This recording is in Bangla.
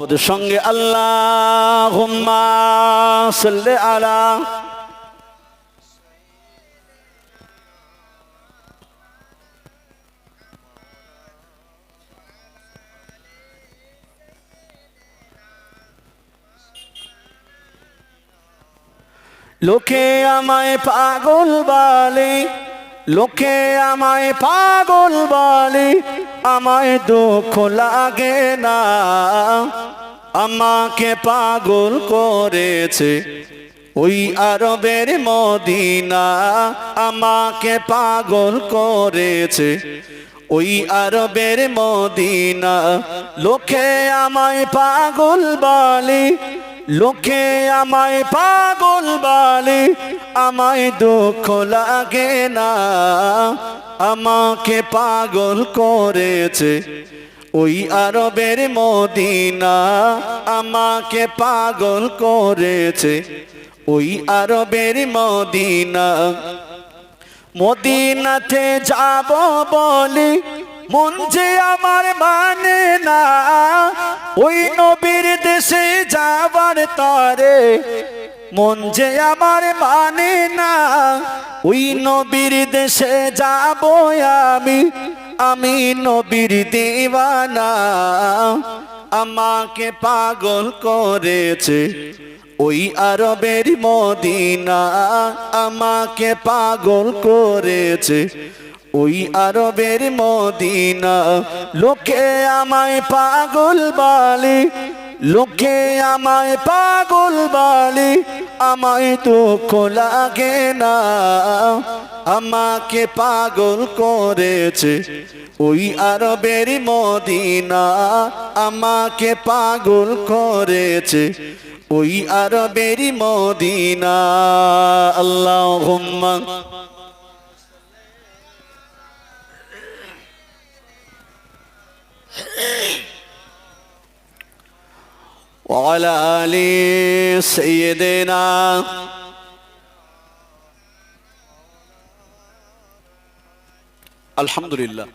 ওদের সঙ্গে আল্লাহুম্মা সাল্লি আলা লোকে আমায় পাগল বলে, লোকে আমায় পাগল বলে, আমায় দুঃখ লাগে না। আমাকে পাগল করেছে ওই আরবের মদিনা, আমাকে পাগল করেছে ওই আরবের মদিনা। লোকে আমায় পাগল বলে, লোকে আমায় পাগল বলে, আমায় দুঃখ লাগে না। আমাকে পাগল করেছে ওই আরবের মদিনা, আমাকে পাগল করেছে ওই আরবের মদিনা। মদিনাতে যাব বলি মন যে আমার মানে না, ওই নবীর দেশে যাবার তরে মন যে আমার মানে না। ওই নবীর দেশে যাব আমি, আমি নবীর দিওয়ানা। আমাকে পাগল করেছে ওই আরবের মদিনা, আমাকে পাগল করেছে ওই আরবের মদিনা। লোকে আমায় পাগল বলে, লোকে আমায় পাগল বলে, আমায় দুঃখ লাগে না। আমাকে পাগল করেছে ওই আরবের মদিনা, আমাকে পাগল করেছে ওই আরবের মদিনা। আল্লাহুম্মা ওয়ালা আলি সাইয়্যিদিনা। আলহামদুলিল্লাহ।